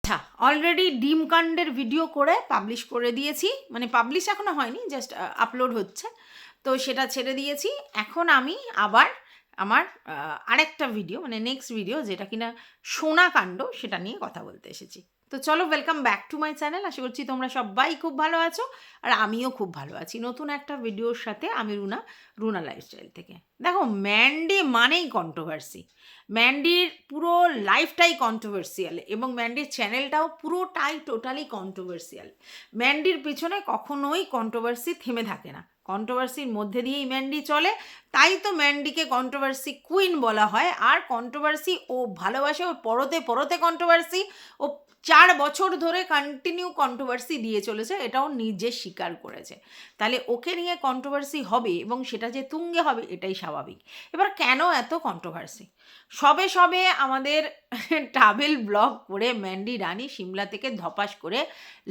আচ্ছা, অলরেডি ডিম কাণ্ডের ভিডিও করে পাবলিশ করে দিয়েছি, মানে পাবলিশ এখনো হয়নি, জাস্ট আপলোড হচ্ছে। তো সেটা ছেড়ে দিয়েছি। এখন আমি আবার আমার আরেকটা ভিডিও, মানে নেক্সট ভিডিও, যেটা কিনা সোনা কাণ্ড, সেটা নিয়ে কথা বলতে এসেছি। তো চলো, welcome back to my channel. আশা করছি তোমরা সবাই খুব ভালো আছো, আর আমিও খুব ভালো আছি নতুন একটা ভিডিওর সাথে। আমি রুনা লাইফস্টাইল থেকে। দেখো, ম্যান্ডি মানেই কন্ট্রোভার্সি। ম্যান্ডির পুরো লাইফটাই কন্ট্রোভার্সিয়াল, এবং ম্যান্ডির চ্যানেলটাও পুরোটাই টোটালি কন্ট্রোভার্সিয়াল। ম্যান্ডির পিছনে কখনোই কন্ট্রোভার্সি থেমে থাকে না, কন্ট্রোভার্সির মধ্যে দিয়েই ম্যান্ডি চলে। তাই তো ম্যান্ডিকে কন্ট্রোভার্সি কুইন বলা হয়। আর কন্ট্রোভার্সি ও ভালোবাসে, ও পরতে পরতে কন্ট্রোভার্সি, ও 4 বছর ধরে কন্টিনিউ কন্ট্রোভার্সি দিয়ে চলেছে, এটাও নিজে স্বীকার করেছে। তাহলে ওকে নিয়ে কন্ট্রোভার্সি হবে, এবং সেটা যে তুঙ্গে হবে এটাই স্বাভাবিক। এবার কেন এত কন্ট্রোভার্সি? সবে সবে আমাদের ট্রাভেল ব্লগ করে ম্যান্ডি রানী সিমলা থেকে ধপাস করে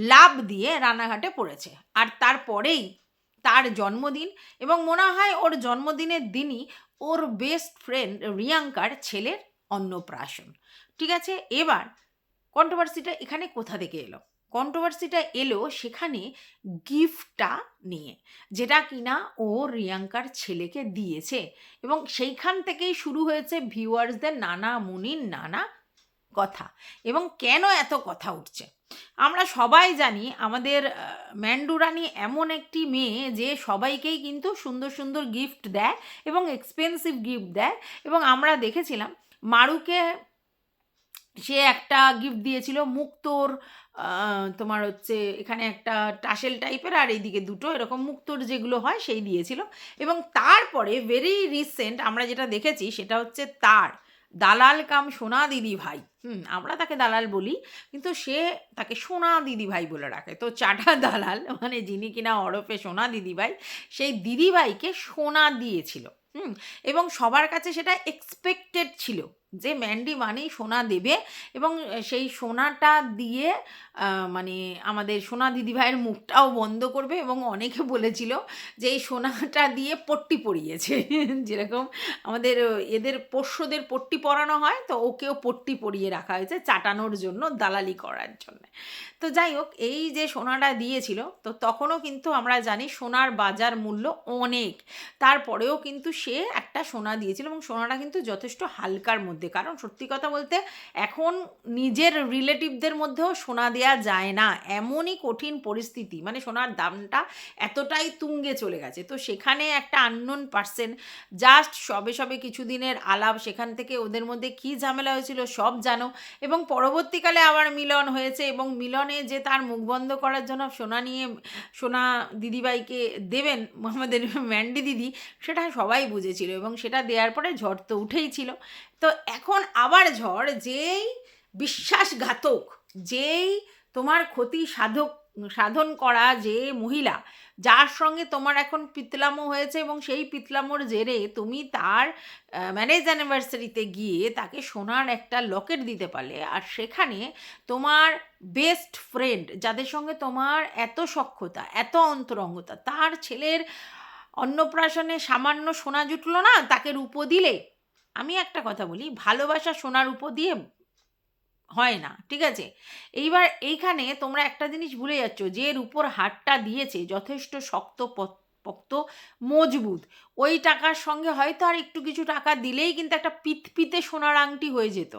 লাফ দিয়ে রানাঘাটে পড়েছে। আর তারপরেই তার জন্মদিন, এবং মনে হয় ওর জন্মদিনের দিনই ওর বেস্ট ফ্রেন্ড রিয়াঙ্কার ছেলের অন্নপ্রাশন। ঠিক আছে, এবার কন্ট্রোভার্সিটা এখানে কোথা থেকে এলো? কন্ট্রোভার্সিটা এলো সেখানে গিফটটা নিয়ে, যেটা কিনা ও রিয়াঙ্কার ছেলেকে দিয়েছে, এবং সেইখান থেকেই শুরু হয়েছে ভিউয়ার্সদের নানা মুনির নানা কথা। এবং কেন এত কথা উঠছে? আমরা সবাই জানি আমাদের ম্যান্ডু রানী এমন একটি মেয়ে যে সবাইকেই কিন্তু সুন্দর সুন্দর গিফট দেয়, এবং এক্সপেন্সিভ গিফট দেয়। এবং আমরা দেখেছিলাম মারুকে সে একটা গিফট দিয়েছিল মুক্তোর, তোমার হচ্ছে এখানে একটা টাসেল টাইপের, আর এইদিকে দুটো এরকম মুক্তোর যেগুলো হয় সেই দিয়েছিল। এবং তারপরে ভেরি রিসেন্ট আমরা যেটা দেখেছি সেটা হচ্ছে তার দালাল কাম সোনা দিদি ভাই, আমরা তাকে দালাল বলি, কিন্তু সে তাকে সোনা দিদি ভাই বলে রাখে। তো চাটা দালাল, মানে যিনি কিনা হরফে সোনা দিদি ভাই, সেই দিদিভাইকে সোনা দিয়েছিল। এবং সবার কাছে সেটা এক্সপেক্টেড ছিল যে ম্যান্ডি মানেই সোনা দেবে, এবং সেই সোনাটা দিয়ে মানে আমাদের সোনা দিদিভাইয়ের মুখটাও বন্ধ করবে। এবং অনেকে বলেছিল যে এই সোনাটা দিয়ে পট্টি পরিয়েছে যেরকম আমাদের এদের পোষ্যদের পট্টি পরানো হয়, তো ওকেও পট্টি পরিয়ে রাখা হয়েছে চাটানোর জন্য, দালালি করার জন্য। তো যাই হোক, এই যে সোনাটা দিয়েছিল, তো তখনও কিন্তু আমরা জানি সোনার বাজার মূল্য অনেক। তারপরেও কিন্তু সে একটা সোনা দিয়েছিল, এবং সোনাটা কিন্তু যথেষ্ট হালকার মধ্যে। কারণ সত্যি কথা বলতে এখন নিজের রিলেটিভদের মধ্যেও সোনা দেওয়া যায় না, এমনই কঠিন পরিস্থিতি, মানে সোনার দামটা এতটাই তুঙ্গে চলে গেছে। তো সেখানে একটা আননোন পার্সন, জাস্ট সবে সবে কিছুদিনের আলাপ, সেখান থেকে ওদের মধ্যে কী ঝামেলা হয়েছিল সব জানো। এবং পরবর্তীকালে আবার মিলন হয়েছে, এবং মিলনে যে তার মুখ বন্ধ করার জন্য সোনা নিয়ে সোনা দিদিভাইকে দেবেন আমাদের ম্যান্ডি দিদি, সেটা সবাই বুঝেছিল, এবং সেটা দেওয়ার পরে ঝড় তো উঠেই ছিল। তো এখন আবার ঝড়, যেই বিশ্বাসঘাতক, যেই তোমার ক্ষতি সাধন করা যে মহিলা, যার সঙ্গে তোমার এখন পিতলামো হয়েছে, এবং সেই পিতলামোর জেরে তুমি তার ম্যারেজ অ্যানিভার্সারিতে গিয়ে তাকে সোনার একটা লকেট দিতে পারলে, আর সেখানে তোমার বেস্ট ফ্রেন্ড, যাদের সঙ্গে তোমার এত সখ্যতা, এত অন্তরঙ্গতা, তার ছেলের অন্নপ্রাশনে সামান্য সোনা জুটলো না, তাকে রূপো দিলে। আমি একটা কথা বলি, ভালোবাসা সোনার রূপো দিয়ে হয় না, ঠিক আছে? এইবার এইখানে তোমরা একটা জিনিস ভুলে যাচ্ছ, যে রূপোর হারটা দিয়েছে যথেষ্ট শক্ত পোক্ত মজবুত, ওই টাকার সঙ্গে হয়তো আর একটু কিছু টাকা দিলেই কিন্তু একটা পিতপিতে সোনার আংটি হয়ে যেত,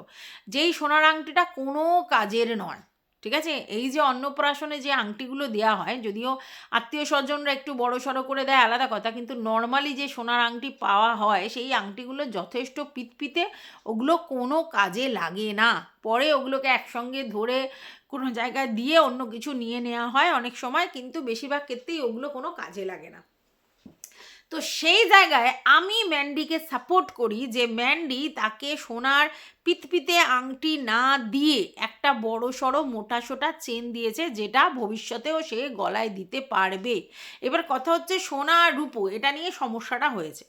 যেই সোনার আংটিটা কোনো কাজের নয়। ঠিক আছে, এই যে অন্নপ্রাশনে যে আংটিগুলো দেওয়া হয়, যদিও আত্মীয় স্বজনরা একটু বড় সড়ো করে দেয় আলাদা কথা, কিন্তু নর্মালি যে সোনার আংটি পাওয়া হয় সেই আংটিগুলো যথেষ্ট পিতপিতে, ওগুলো কোনো কাজে লাগে না। পরে ওগুলোকে একসঙ্গে ধরে কোনো জায়গায় দিয়ে অন্য কিছু নিয়ে নেওয়া হয় অনেক সময়, কিন্তু বেশিরভাগ ক্ষেত্রেই ওগুলো কোনো কাজে লাগে না। তো সেই জায়গায় আমি ম্যান্ডিকে সাপোর্ট করি, যে ম্যান্ডি তাকে সোনার পিতপিতে আংটি না দিয়ে একটা বড় সড়ো মোটাসোটা চেন দিয়েছে, যেটা ভবিষ্যতেও সে গলায় দিতে পারবে। এবার কথা হচ্ছে সোনা আর রূপো, এটা নিয়ে সমস্যাটা হয়েছে।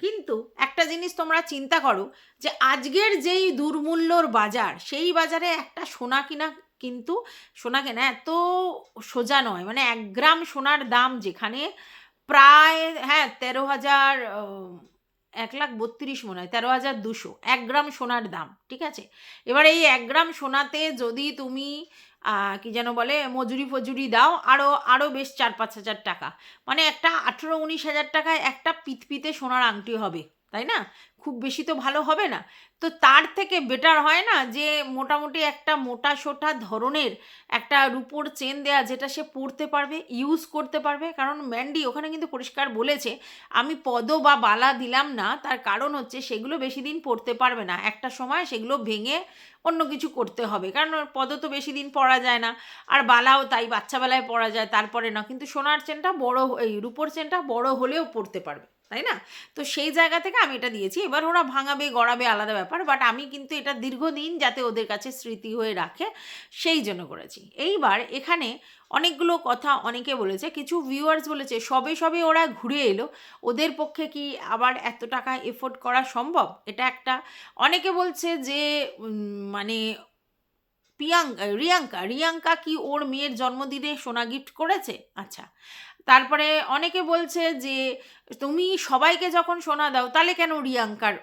কিন্তু একটা জিনিস তোমরা চিন্তা করো, যে আজকের যেই দুর্মূল্যর বাজার, সেই বাজারে একটা সোনা কিনা, কিন্তু সোনা কেনা এত সোজা নয়। মানে 1 গ্রাম সোনার দাম যেখানে প্রায়, হ্যাঁ, 13,000 1,32,000 মনে হয়, 13,200 1 গ্রাম সোনার দাম, ঠিক আছে। এবার এই 1 গ্রাম সোনাতে যদি তুমি কি যেন বলে মজুরি ফজুরি দাও আরও আরও বেশ 4-5 হাজার টাকা, মানে একটা 18-19 হাজার টাকায় একটা পিতপিতে সোনার আংটি হবে, তাই না? খুব বেশি তো ভালো হবে না। তো তার থেকে বেটার হয় না যে মোটামুটি একটা মোটা সোটা ধরনের একটা রূপোর চেন দেয়া, যেটা সে পরতে পারবে, ইউজ করতে পারবে। কারণ ম্যান্ডি ওখানে কিন্তু পরিষ্কার বলেছে, আমি পদ বা বালা দিলাম না, তার কারণ হচ্ছে সেগুলো বেশি দিন পরতে পারবে না, একটা সময় সেগুলো ভেঙে অন্য কিছু করতে হবে, কারণ ওর পদ তো বেশি দিন পরা যায় না, আর বালাও তাই বাচ্চাবেলায় পরা যায়, তারপরে না। কিন্তু সোনার চেনটা বড়, এই রূপোর চেনটা বড় হলেও পরতে পারবে, তাই না? তো সেই জায়গা থেকে আমি এটা দিয়েছি। এবার ওরা ভাঙাবে গড়াবে আলাদা ব্যাপার, বাট আমি কিন্তু এটা দীর্ঘদিন যাতে ওদের কাছে স্মৃতি হয়ে রাখে সেই জন্য করেছি। এইবার এখানে অনেকগুলো কথা অনেকে বলেছে, কিছু ভিউয়ার্স বলেছে সবে সবে ওরা ঘুরে এলো, ওদের পক্ষে কি আবার এত টাকা এফোর্ড করা সম্ভব, এটা একটা। অনেকে বলছে যে মানে রিয়াঙ্কা কি ওর মেয়ের জন্মদিনে সোনা গিফট করেছে? আচ্ছা। তারপরে অনেকে বলছে যে তুমি সবাইকে যখন সোনা দাও তাহলে কেন রিয়াঙ্কার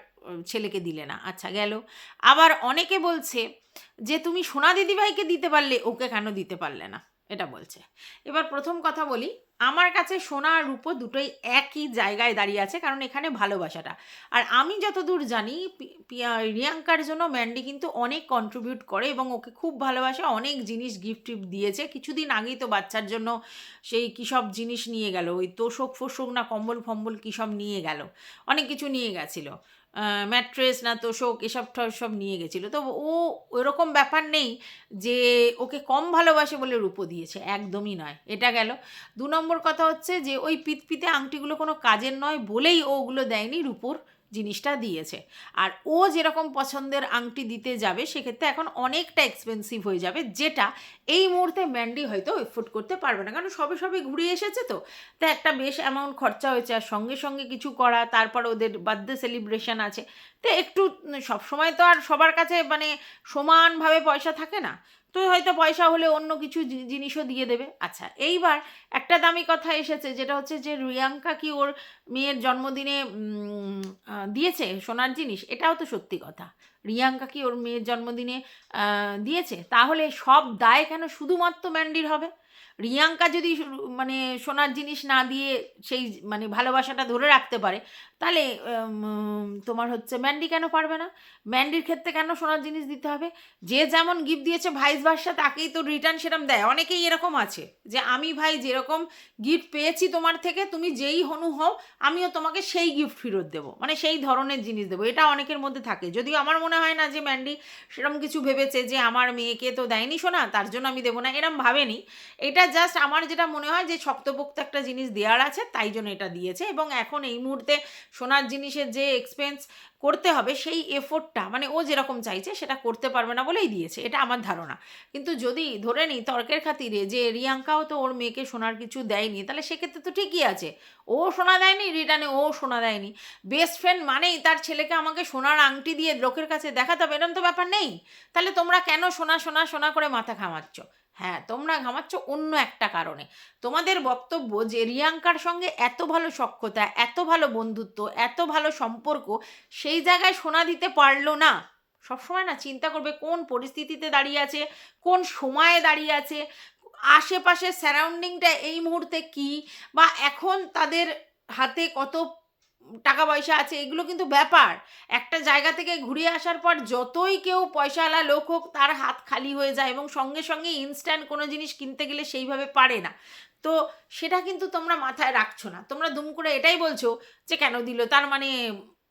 ছেলেকে দিলে না? আচ্ছা, গেল। আবার অনেকে বলছে যে তুমি সোনা দিদিভাইকে দিতে পারলে, ওকে কেন দিতে পারলে না, এটা বলছে। এবার প্রথম কথা বলি, আমার কাছে সোনা আর রূপো দুটোই একই জায়গায় দাঁড়িয়ে আছে, কারণ এখানে ভালোবাসাটা। আর আমি যতদূর জানি রিয়াঙ্কার জন্য ম্যান্ডি কিন্তু অনেক কন্ট্রিবিউট করে এবং ওকে খুব ভালোবাসে, অনেক জিনিস গিফট টিফট দিয়েছে। কিছুদিন আগেই তো বাচ্চার জন্য সেই কী সব জিনিস নিয়ে গেল, ওই তোষক ফোষক না কম্বল ফম্বল কী সব নিয়ে গেল, অনেক কিছু নিয়ে গেছিলো, ম্যাট্রেস না তোষক এসব সব নিয়ে গেছিলো। তো ও ওরকম ব্যাপার নেই যে ওকে কম ভালোবাসে বলে রূপো দিয়েছে, একদমই নয়। এটা গেল। 2 নম্বর কথা হচ্ছে যে ওই পিতপিতে আংটিগুলো কোনো কাজের নয় বলেই ও ওগুলো দেয়নি, রূপোর জিনিসটা দিয়েছে। আর ও যেরকম পছন্দের আংটি দিতে যাবে সেক্ষেত্রে এখন অনেকটা এক্সপেন্সিভ হয়ে যাবে, যেটা এই মুহূর্তে ম্যান্ডি হয়তো এফোর্ড করতে পারবে না, কারণ সবে সবে ঘুরে এসেছে। তো একটা বেশ অ্যামাউন্ট খরচা হয়েছে, আর সঙ্গে সঙ্গে কিছু করা, তারপর ওদের বার্থডে সেলিব্রেশন আছে, তো একটু সবসময় তো আর সবার কাছে মানে সমানভাবে পয়সা থাকে না, তো হয়তো পয়সা হলে অন্য কিছু জিনিসও দিয়ে দেবে। আচ্ছা, এইবার একটা দামি কথা এসেছে, যেটা হচ্ছে যে রিয়াঙ্কা কি ওর মেয়ের জন্মদিনে দিয়েছে সোনার জিনিস? এটাও তো সত্যি কথা, রিয়াঙ্কা কি ওর মেয়ের জন্মদিনে দিয়েছে? তাহলে সব দায় কেন শুধুমাত্র ম্যান্ডির হবে? রিয়াঙ্কা যদি মানে সোনার জিনিস না দিয়ে সেই মানে ভালোবাসাটা ধরে রাখতে পারে, তাহলে তোমার হচ্ছে ম্যান্ডি কেন পারবে না? ম্যান্ডির ক্ষেত্রে কেন সোনার জিনিস দিতে হবে? যে যেমন গিফট দিয়েছে ভাইস ভার্সা তাকেই তো রিটার্ন সেরকম দেয়। অনেকেই এরকম আছে যে আমি ভাই যেরকম গিফট পেয়েছি তোমার থেকে, তুমি যেই হনু হও আমিও তোমাকে সেই গিফট ফেরত দেবো, মানে সেই ধরনের জিনিস দেবো, এটা অনেকের মধ্যে থাকে। যদিও আমার মনে হয় না যে ম্যান্ডি সেরকম কিছু ভেবেছে যে আমার মেয়েকে তো দেয়নি সোনা তার জন্য আমি দেবো না, এরম ভাবেনি। এটা জাস্ট আমার যেটা মনে হয় যে শক্তপোক্ত একটা জিনিস দেওয়ার আছে, তাই জন্য এটা দিয়েছে। এবং এখন এই মুহূর্তে সোনার জিনিসের যে এক্সপেন্স করতে হবে সেই এফোর্টটা মানে ও যেরকম চাইছে সেটা করতে পারবে না বলেই দিয়েছে, এটা আমার ধারণা। কিন্তু যদি ধরে নিই তর্কের খাতিরে যে রিয়াঙ্কাও তো ওর মেয়েকে সোনার কিছু দেয়নি, তাহলে সেক্ষেত্রে তো ঠিকই আছে, ও সোনা দেয়নি, রিটার্নে ও সোনা দেয়নি। বেস্ট ফ্রেন্ড মানেই তার ছেলেকে আমাকে সোনার আংটি দিয়ে লোকের কাছে দেখাতে হবে, এরকম তো ব্যাপার নেই। তাহলে তোমরা কেন সোনা সোনা সোনা করে মাথা ঘামাচ্ছ? হ্যাঁ, তোমরা ঘামাচ্ছ অন্য একটা কারণে। তোমাদের বক্তব্য যে রিয়াঙ্কার সঙ্গে এত ভালো সখ্যতা, এত ভালো বন্ধুত্ব, এত ভালো সম্পর্ক, সেই জায়গায় সোনা দিতে পারলো না। সবসময় না চিন্তা করবে কোন পরিস্থিতিতে দাঁড়িয়ে আছে, কোন সময়ে দাঁড়িয়ে আছে, আশেপাশের সারাউন্ডিংটা এই মুহূর্তে কি, বা এখন তাদের হাতে কত টাকা পয়সা আছে, এগুলো কিন্তু ব্যাপার। একটা জায়গা থেকে ঘুরে আসার পর যতই কেউ পয়সাওয়ালা লোক হোক, তার হাত খালি হয়ে যায় এবং সঙ্গে সঙ্গে ইনস্ট্যান্ট কোনো জিনিস কিনতে গেলে সেইভাবে পারে না। তো সেটা কিন্তু তোমরা মাথায় রাখছো না, তোমরা দুম করে এটাই বলছো যে কেন দিল, তার মানে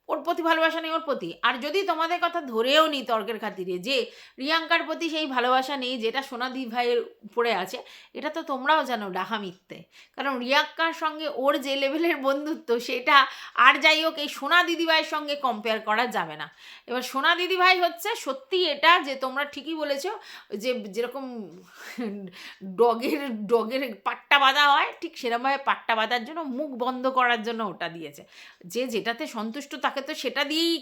ওর প্রতি ভালোবাসা নেই ওর প্রতি। আর যদি তোমাদের কথা ধরেও নিই তর্কের খাতিরে যে রিয়াঙ্কার প্রতি সেই ভালোবাসা নেই যেটা সোনাদি ভাইয়ের উপরে আছে, এটা তো তোমরাও জানো ডাহা মিথ্যে। কারণ রিয়াঙ্কার সঙ্গে ওর যে লেভেলের বন্ধুত্ব সেটা আর যাই হোক এই সোনা দিদিভাইয়ের সঙ্গে কম্পেয়ার করা যাবে না। এবার সোনা দিদিভাই হচ্ছে সত্যি এটা যে তোমরা ঠিকই বলেছো, যে যেরকম ডগের পাট্টা বাঁধা হয় ঠিক সেরকমভাবে পাট্টা বাঁধার জন্য, মুখ বন্ধ করার জন্য ওটা দিয়েছে। যে যেটাতে সন্তুষ্ট তাকে তো সেটা দিয়েই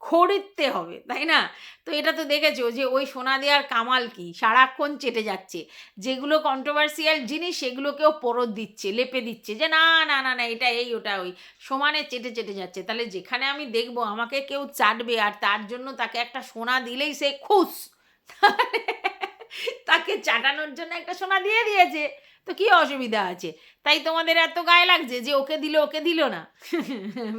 খরিদতে হবে, তাই না? তো এটা তো দেখেছো যে ওই সোনা দেওয়ার কামাল কি, সারাক্ষণ চেটে যাচ্ছে, যেগুলো কন্ট্রোভার্সিয়াল জিনিস সেগুলোকেও পরত দিচ্ছে, লেপে দিচ্ছে যে না না না না এটা এই ওটা ওই, সমানে চেটে চেটে যাচ্ছে। তাহলে যেখানে আমি দেখবো আমাকে কেউ চাটবে আর তার জন্য তাকে একটা সোনা দিলেই সে খুশ, তাকে চাটানোর জন্য একটা সোনা দিয়ে দিয়েছে, তো কি অসুবিধা আছে? তাই তোমাদের এত গায়ে লাগছে যে ওকে দিল না?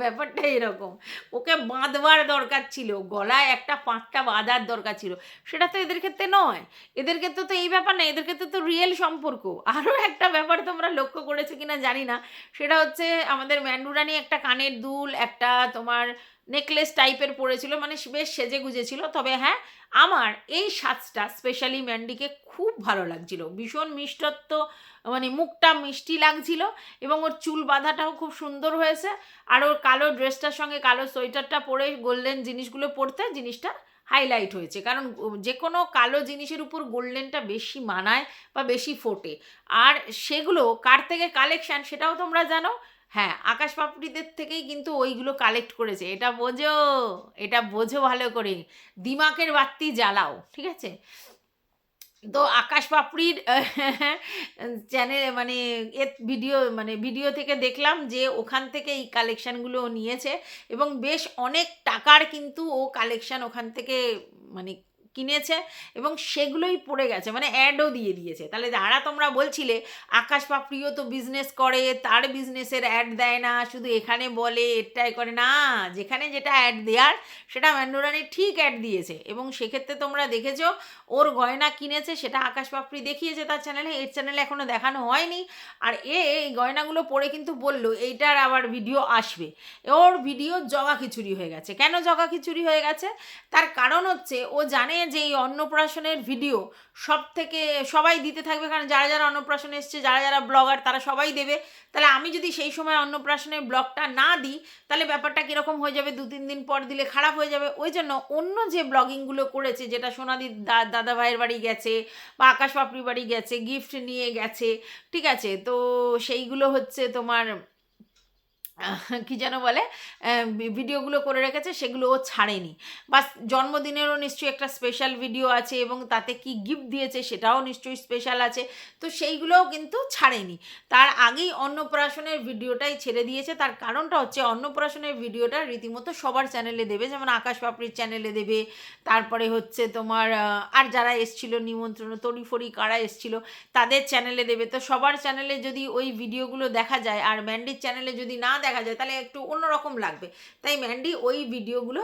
ব্যাপারটা এরকম। ওকে বাঁধবার দরকার ছিল, গলায় একটা পাঁটটা বাঁধার দরকার ছিল, সেটা তো এদের ক্ষেত্রে নয়। এদের ক্ষেত্রে তো এই ব্যাপার না, এদের ক্ষেত্রে তো রিয়েল সম্পর্ক। আরও একটা ব্যাপার তোমরা লক্ষ্য করেছো কিনা জানি না, সেটা হচ্ছে আমাদের ম্যান্ডুরানি একটা কানের দুল, একটা তোমার নেকলেস টাইপের পরেছিল, মানে বেশ সেজে গুজেছিল। তবে হ্যাঁ, আমার এই সাজটা স্পেশালি ম্যান্ডিকে খুব ভালো লাগছিল, ভীষণ মিষ্টত্ব, মানে মুখটা মিষ্টি লাগছিল, এবং ওর চুল বাঁধাটাও খুব সুন্দর হয়েছে। আর ওর কালো ড্রেসটার সঙ্গে কালো সোয়েটারটা পরে গোল্ডেন জিনিসগুলো পরতে জিনিসটা হাইলাইট হয়েছে, কারণ যে কোনো কালো জিনিসের উপর গোল্ডেনটা বেশি মানায় বা বেশি ফোটে। আর সেগুলো কার থেকে কালেকশান সেটাও তোমরা জানো। হ্যাঁ, আকাশ পাপড়িদের থেকেই কিন্তু ওইগুলো কালেক্ট করেছে, এটা বোঝো, এটা বোঝো ভালো করে, দিমাগের বাতি জ্বালাও, ঠিক আছে? তো আকাশ পাপড়ির চ্যানেল মানে ভিডিও, মানে ভিডিও থেকে দেখলাম যে ওখান থেকে এই কালেকশানগুলো নিয়েছে, এবং বেশ অনেক টাকার কিন্তু ও কালেকশান ওখান থেকে মানে কিনেছে, এবং সেগুলোই পড়ে গেছে, মানে অ্যাডও দিয়ে দিয়েছে। তাহলে যারা তোমরা বলছিলে আকাশ পাপড়িও তো বিজনেস করে, তার বিজনেসের অ্যাড দেয় না, শুধু এখানে বলে এটাই করে না, যেখানে যেটা অ্যাড দেওয়ার সেটা ম্যান্ডুরানি ঠিক অ্যাড দিয়েছে। এবং সেক্ষেত্রে তোমরা দেখেছো ওর গয়না কিনেছে, সেটা আকাশ পাপড়ি দেখিয়েছে তার চ্যানেলে, এর চ্যানেলে এখনও দেখানো হয়নি। আর এই গয়নাগুলো পরে কিন্তু বললো এইটার আবার ভিডিও আসবে। ওর ভিডিও জগা খিচুড়ি হয়ে গেছে। কেন জগা খিচুড়ি হয়ে গেছে? তার কারণ হচ্ছে ও জানে যে এই অন্নপ্রাশনের ভিডিও সব থেকে সবাই দিতে থাকবে, কারণ যারা যারা অন্নপ্রাশনে এসছে, যারা যারা ব্লগার, তারা সবাই দেবে। তাহলে আমি যদি সেই সময় অন্নপ্রাশনের ব্লগটা না দিই, তাহলে ব্যাপারটা কীরকম হয়ে যাবে, 2-3 দিন পর দিলে খারাপ হয়ে যাবে। ওই জন্য অন্য যে ব্লগিংগুলো করেছে, যেটা সোনাদির দাদা ভাইয়ের বাড়ি গেছে বা আকাশ পাপড়ির বাড়ি গেছে, গিফট নিয়ে গেছে, ঠিক আছে, তো সেইগুলো হচ্ছে তোমার কি যেন বলে, ভিডিওগুলো করে রেখেছে, সেগুলো ও ছাড়েনি। বা জন্মদিনেরও নিশ্চয়ই একটা স্পেশাল ভিডিও আছে, এবং তাতে কি গিফট দিয়েছে সেটাও নিশ্চয়ই স্পেশাল আছে, তো সেইগুলোও কিন্তু ছাড়েনি। তার আগেই অন্নপ্রাশনের ভিডিওটাই ছেড়ে দিয়েছে। তার কারণটা হচ্ছে অন্নপ্রাশনের ভিডিওটা রীতিমতো সবার চ্যানেলে দেবে, যেমন আকাশ পাপড়ির চ্যানেলে দেবে, তারপরে হচ্ছে তোমার আর যারা এসছিল নিমন্ত্রণ, তড়িফড়ি কারা এসছিল তাদের চ্যানেলে দেবে। তো সবার চ্যানেলে যদি ওই ভিডিওগুলো দেখা যায় আর ম্যান্ডির চ্যানেলে যদি না দেখা যায়, তাহলে একটু অন্যরকম লাগবে। তাই ম্যান্ডি ওই ভিডিওগুলো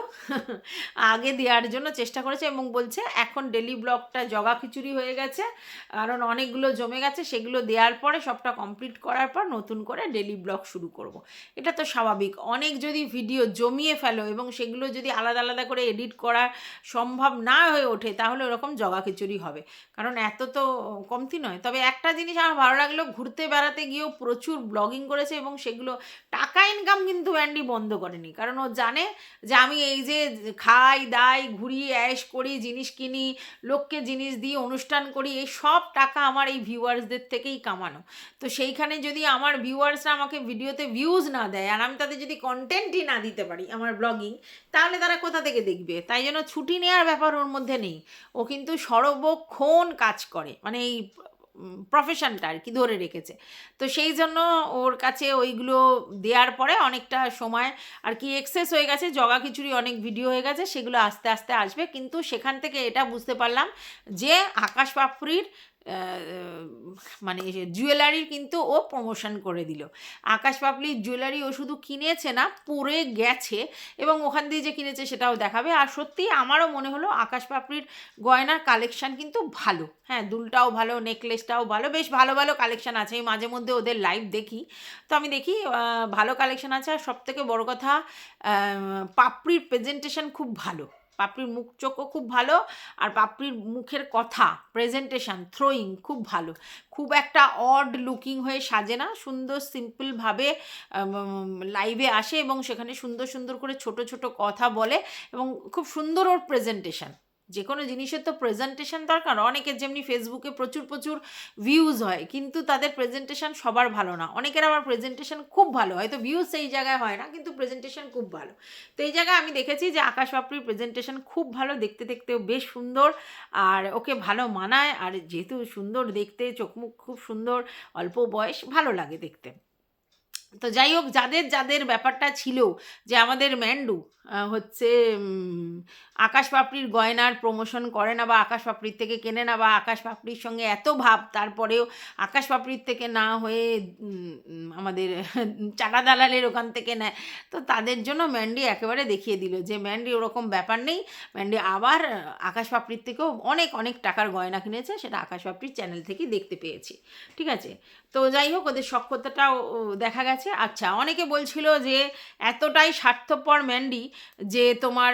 আগে দেওয়ার জন্য চেষ্টা করেছে, এবং বলছে এখন ডেলি ব্লগটা জগা খিচুড়ি হয়ে গেছে, কারণ অনেকগুলো জমে গেছে, সেগুলো দেওয়ার পরে সবটা কমপ্লিট করার পর নতুন করে ডেলি ব্লগ শুরু করব। এটা তো স্বাভাবিক। অনেক যদি ভিডিও জমিয়ে ফেলো এবং সেগুলো যদি আলাদা আলাদা করে এডিট করা সম্ভব না হয়ে ওঠে, তাহলে ওরকম জগা খিচুড়ি হবে, কারণ এত তো কমতি নয়। তবে একটা জিনিস আমার ভালো লাগলো, ঘুরতে বেড়াতে গিয়েও প্রচুর ব্লগিং করেছে, এবং সেগুলো টাকা ইনকাম কিন্তু অ্যান্ডি বন্ধ করেনি, কারণ ও জানে যে আমি এই যে খাই দাই, ঘুরি, অ্যাশ করি, জিনিস কিনি, লোককে জিনিস দিই, অনুষ্ঠান করি, এই সব টাকা আমার এই ভিউয়ার্সদের থেকেই কামানো। তো সেইখানে যদি আমার ভিউয়ার্সরা আমাকে ভিডিওতে ভিউজ না দেয়, আর আমি তাদের যদি কন্টেন্টই না দিতে পারি আমার ব্লগিং, তাহলে তারা কোথা থেকে দেখবে? তাই জন্য ছুটি নেওয়ার ব্যাপার ওর মধ্যে নেই। ও কিন্তু সর্বক্ষণ কাজ করে, মানে এই প্রফেশনটা আর কি ধরে রেখেছে। তো সেই জন্য ওর কাছে ওইগুলো দেওয়ার পরে অনেকটা সময় আর কি এক্সেস হয়ে গেছে, জগা খিচুড়ি অনেক ভিডিও হয়ে গেছে, সেগুলো আস্তে আস্তে আসবে। কিন্তু সেখান থেকে এটা বুঝতে পারলাম যে আকাশ পাপড়ির মানে জুয়েলারির কিন্তু ও প্রমোশন করে দিল। আকাশ পাপড়ির জুয়েলারি ও শুধু কিনেছে না, পরে গেছে, এবং ওখান দিয়ে যে কিনেছে সেটাও দেখাবে। আর সত্যিই আমারও মনে হলো আকাশ পাপড়ির গয়নার কালেকশান কিন্তু ভালো। হ্যাঁ, দুলটাও ভালো, নেকলেসটাও ভালো, বেশ ভালো ভালো কালেকশান আছে। আমি মাঝে মধ্যে ওদের লাইভ দেখি, তো আমি দেখি ভালো কালেকশান আছে। আর সবথেকে বড় কথা, পাপড়ির প্রেজেন্টেশন খুব ভালো, পাপড়ির মুখ চোখও খুব ভালো, আর পাপড়ির মুখের কথা, প্রেজেন্টেশন, থ্রোয়িং খুব ভালো। খুব একটা অড লুকিং হয়ে সাজে না, সুন্দর সিম্পলভাবে লাইভে আসে, এবং সেখানে সুন্দর সুন্দর করে ছোট ছোট কথা বলে, এবং খুব সুন্দর ওর প্রেজেন্টেশন। যে কোনো জিনিসের তো প্রেজেন্টেশন দরকার। অনেকের যেমনি ফেসবুকে প্রচুর প্রচুর ভিউজ হয়, কিন্তু তাদের প্রেজেন্টেশন সবার ভালো না। অনেকের আবার প্রেজেন্টেশন খুব ভালো, হয়তো ভিউজ সেই জায়গায় হয় না, কিন্তু প্রেজেন্টেশন খুব ভালো। তো এই জায়গায় আমি দেখেছি যে আকাশ পাপড়ির প্রেজেন্টেশন খুব ভালো, দেখতে দেখতেও বেশ সুন্দর, আর ওকে ভালো মানায়, আর যেহেতু সুন্দর দেখতে, চোখ মুখ খুব সুন্দর, অল্প বয়স, ভালো লাগে দেখতে। তো যাই হোক, যাদের যাদের ব্যাপারটা ছিল যে আমাদের ম্যান্ডু হচ্ছে আকাশ পাপড়ির গয়নার প্রমোশন করে না, বা আকাশ পাপড়ির থেকে কেনে না, বা আকাশ পাপড়ির সঙ্গে এত ভাব তারপরেও আকাশ পাপড়ির থেকে না হয়ে আমাদের চাটা দালালের ওখান থেকে নেয়, তো তাদের জন্য ম্যান্ডি একেবারে দেখিয়ে দিল যে ম্যান্ডি ওরকম ব্যাপার নেই। ম্যান্ডি আবার আকাশ পাপড়ির থেকেও অনেক অনেক টাকার গয়না কিনেছে, সেটা আকাশ পাপড়ির চ্যানেল থেকেই দেখতে পেয়েছি। ঠিক আছে, তো যাই হোক, ওদের সক্ষতাটাও দেখা গেছে। আচ্ছা, অনেকে বলছিল যে এতটাই স্বার্থপর ম্যান্ডি যে তোমার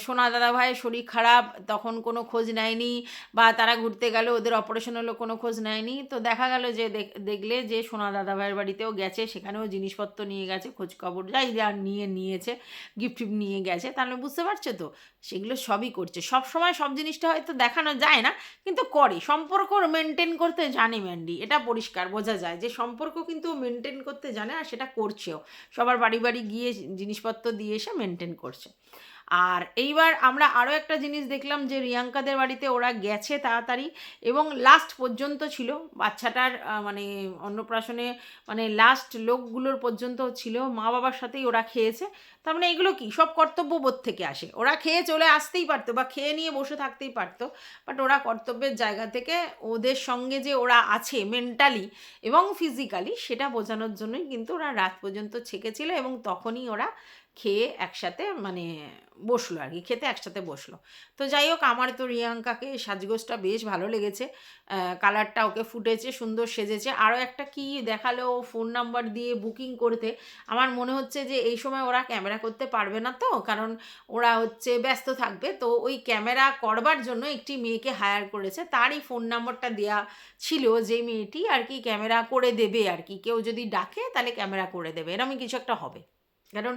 সোনা দাদা ভাইয়ের শরীর খারাপ, তখন কোনো খোঁজ নেয়নি, বা তারা ঘুরতে গেল, ওদের অপারেশন হলো, কোনো খোঁজ নেয়নি। তো দেখা গেল যে দেখলে যে সোনা দাদা ভাইয়ের বাড়িতেও গেছে, সেখানেও জিনিসপত্র নিয়ে গেছে, খোঁজ খবর যাই যা নিয়েছে, গিফট নিয়ে গেছে। তাহলে বুঝতে পারছো তো, সেগুলো সবই করছে। সব সময় সব জিনিসটা হয়তো দেখানো যায় না, কিন্তু করে। সম্পর্ক মেনটেন করতে জানে ম্যান্ডি, এটা পরিষ্কার বোঝা যায় যে সম্পর্ক কিন্তু মেনটেন করতে জানে, আর সেটা করছেও। সবার বাড়ি বাড়ি গিয়ে জিনিসপত্র দিয়ে এসে মেনটেন করছে। আর এইবার আমরা আরও একটা জিনিস দেখলাম যে রিয়াঙ্কাদের বাড়িতে ওরা গেছে তাড়াতাড়ি, এবং লাস্ট পর্যন্ত ছিল বাচ্চাটার মানে অন্নপ্রাশনে, মানে লাস্ট লোকগুলোর পর্যন্ত ছিল, মা বাবার সাথেই ওরা খেয়েছে। তার মানে এগুলো কি সব কর্তব্যবোধ থেকে আসে। ওরা খেয়ে চলে আসতেই পারতো, বা খেয়ে নিয়ে বসে থাকতেই পারতো, বাট ওরা কর্তব্যের জায়গা থেকে ওদের সঙ্গে যে ওরা আছে মেন্টালি এবং ফিজিক্যালি, সেটা বোঝানোর জন্যই কিন্তু ওরা রাত পর্যন্ত ছেকেছিল, এবং তখনই ওরা খেয়ে একসাথে মানে বসলো আর কি, খেতে একসাথে বসলো। তো যাই হোক, আমার তো রিয়াঙ্কাকে সাজগোজটা বেশ ভালো লেগেছে, কালারটা ওকে ফুটেছে, সুন্দর সেজেছে। আরও একটা কি দেখালো, ফোন নাম্বার দিয়ে বুকিং করতে। আমার মনে হচ্ছে যে এই সময় ওরা ক্যামেরা করতে পারবে না, তো কারণ ওরা হচ্ছে ব্যস্ত থাকবে, তো ওই ক্যামেরা করবার জন্য একটি মেয়েকে হায়ার করেছে, তারই ফোন নাম্বারটা দেওয়া ছিল, যে মেয়েটি আর কি ক্যামেরা করে দেবে আর কি, কেউ যদি ডাকে তাহলে ক্যামেরা করে দেবে, এরকম কিছু একটা হবে। কারণ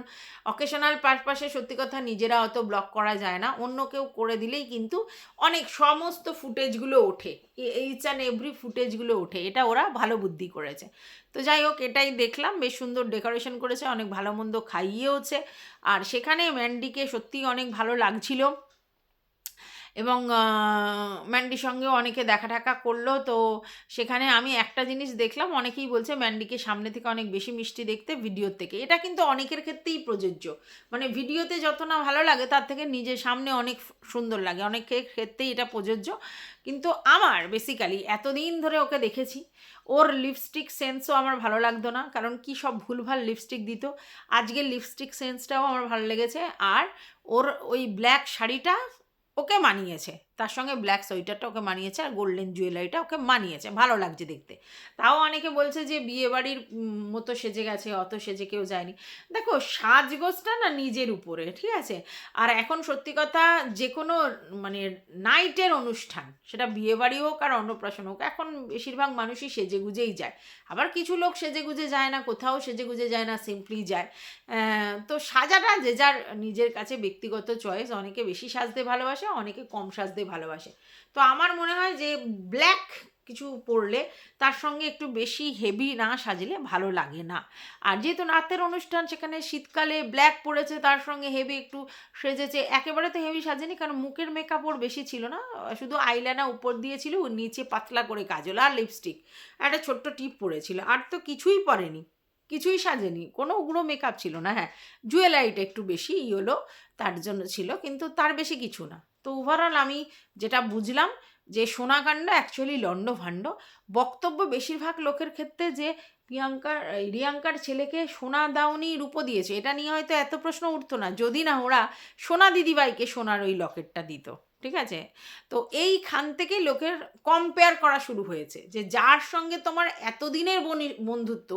অকেশনাল পারপাসে সত্যি কথা নিজেরা অত ব্লক করা যায় না, অন্য কেউ করে দিলেই কিন্তু অনেক সমস্ত ফুটেজগুলো ওঠে, এইচ অ্যান্ড এভরি ফুটেজগুলো ওঠে। এটা ওরা ভালো বুদ্ধি করেছে। তো যাই হোক, এটাই দেখলাম, বেশ সুন্দর ডেকোরেশন করেছে, অনেক ভালো মন্দ খাইয়েওছে, আর সেখানে ম্যান্ডিকে সত্যিই অনেক ভালো লাগছিল, এবং ম্যান্ডির সঙ্গেও অনেকে দেখা টাকা করলো। তো সেখানে আমি একটা জিনিস দেখলাম, অনেকেই বলছে ম্যান্ডিকে সামনে থেকে অনেক বেশি মিষ্টি দেখতে ভিডিওর থেকে। এটা কিন্তু অনেকের ক্ষেত্রেই প্রযোজ্য, মানে ভিডিওতে যত না ভালো লাগে তার থেকে নিজের সামনে অনেক সুন্দর লাগে, অনেকের ক্ষেত্রেই এটা প্রযোজ্য। কিন্তু আমার বেসিক্যালি এতদিন ধরে ওকে দেখেছি, ওর লিপস্টিক সেন্সও আমার ভালো লাগতো না, কারণ কি সব ভুলভাল লিপস্টিক দিত। আজকের লিপস্টিক সেন্সটাও আমার ভালো লেগেছে, আর ওর ওই ব্ল্যাক শাড়িটা ওকে মানিয়েছে, তার সঙ্গে ব্ল্যাক সোয়েটারটা ওকে মানিয়েছে, আর গোল্ডেন জুয়েলারিটা ওকে মানিয়েছে, ভালো লাগছে দেখতে। তাও অনেকে বলছে যে বিয়েবাড়ির মতো সেজে গেছে, অত সেজে কেউ যায়নি। দেখো, সাজগোজটা না নিজের উপরে, ঠিক আছে। আর এখন সত্যি কথা, যে কোনো মানে নাইটের অনুষ্ঠান, সেটা বিয়েবাড়ি হোক আর অন্নপ্রাশন হোক, এখন বেশিরভাগ মানুষই সেজে গুজেই যায়। আবার কিছু লোক সেজে গুজে যায় না, কোথাও সেজে গুজে যায় না, সিম্পলি যায়। তো সাজাটা যে যার নিজের কাছে ব্যক্তিগত চয়েস, অনেকে বেশি সাজতে ভালোবাসে, অনেকে কম সাজতে ভালোবাসে। তো আমার মনে হয় যে ব্ল্যাক কিছু পরলে তার সঙ্গে একটু বেশি হেভি না সাজলে ভালো লাগে না। আর যেহেতু রাতের অনুষ্ঠান, সেখানে শীতকালে ব্ল্যাক পরেছে, তার সঙ্গে হেভি একটু সেজেছে, একেবারে তো হেভি সাজেনি, কারণ মুখের মেকআপ ওর বেশি ছিল না, শুধু আইলাইনার উপর দিয়েছিল, নিচে পাতলা করে কাজল আর লিপস্টিক, একটা ছোট্ট টিপ পরেছিল, আর তো কিছুই পরেনি, কিছুই সাজেনি, কোনো উগ্র মেকআপ ছিল না। হ্যাঁ, জুয়েলারিটা একটু বেশি ইয়েলো, তার জন্য ছিল, কিন্তু তার বেশি কিছু না। তো ওভারঅল আমি যেটা বুঝলাম যে সোনাকাণ্ড অ্যাকচুয়ালি লণ্ডভণ্ড। বক্তব্য বেশিরভাগ লোকের ক্ষেত্রে যে রিয়াঙ্কার ছেলেকে সোনা দাওনি রূপো দিয়েছে, এটা নিয়ে হয়তো এত প্রশ্ন উঠতো না যদি না ওরা সোনা দিদিভাইকে সোনার ওই লকেটটা দিত, ঠিক আছে। তো এইখান থেকে লোকের কম্পেয়ার করা শুরু হয়েছে, যে যার সঙ্গে তোমার এতদিনের বন্ধুত্ব,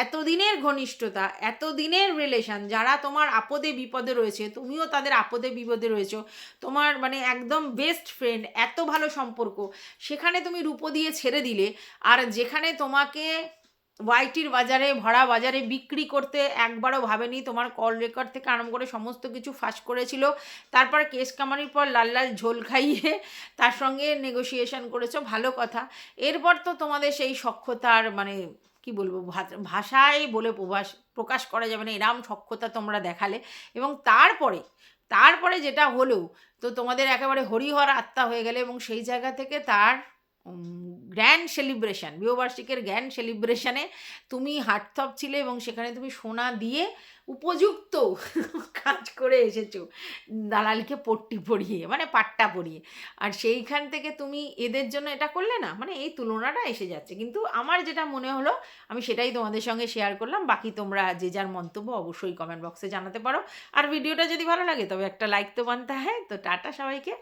এতদিনের ঘনিষ্ঠতা, এতদিনের রিলেশন, যারা তোমার আপদে বিপদে রয়েছে, তুমিও তাদের আপদে বিপদে রয়েছো, তোমার মানে একদম বেস্ট ফ্রেন্ড, এত ভালো সম্পর্ক, সেখানে তুমি রূপো দিয়ে ছেড়ে দিলে। আর যেখানে তোমাকে ওয়াইটির বাজারে, ভরা বাজারে বিক্রি করতে একবারও ভাবেনি। তোমার কল রেকর্ড থেকে আরম্ভ করে সমস্ত কিছু ফাঁস করেছিল। তারপর কেস কামারির পর লাল লাল ঝোল খাইয়ে তার সঙ্গে নেগোসিয়েশন করেছো, ভালো কথা। এরপর তো তোমাদের সেই সখ্যতার মানে কি বলবো, ভাষায় বলে প্রকাশ করা যাবে না, এরম সখ্যতা তোমরা দেখালে। এবং তারপরে যেটা হলো, তো তোমাদের একেবারে হরিহর আত্মা হয়ে গেলে, এবং সেই জায়গা থেকে তার গ্র্যান্ড সেলিব্রেশন, বিবাহবার্ষিকের গ্র্যান্ড সেলিব্রেশনে তুমি হার্টথ্রব ছিলে এবং সেখানে তুমি সোনা দিয়ে উপযুক্ত কাজ করে এসেছো, দালালকে পট্টি পরিয়ে, মানে পাট্টা পরিয়ে। আর সেইখান থেকে তুমি এদের জন্য এটা করলে না, মানে এই তুলনাটা এসে যাচ্ছে। কিন্তু আমার যেটা মনে হলো আমি সেটাই তোমাদের সঙ্গে শেয়ার করলাম। বাকি তোমরা যে যার মন্তব্য অবশ্যই কমেন্ট বক্সে জানাতে পারো। আর ভিডিওটা যদি ভালো লাগে তবে একটা লাইক তো বানতে হয়। তো টাটা সবাইকে।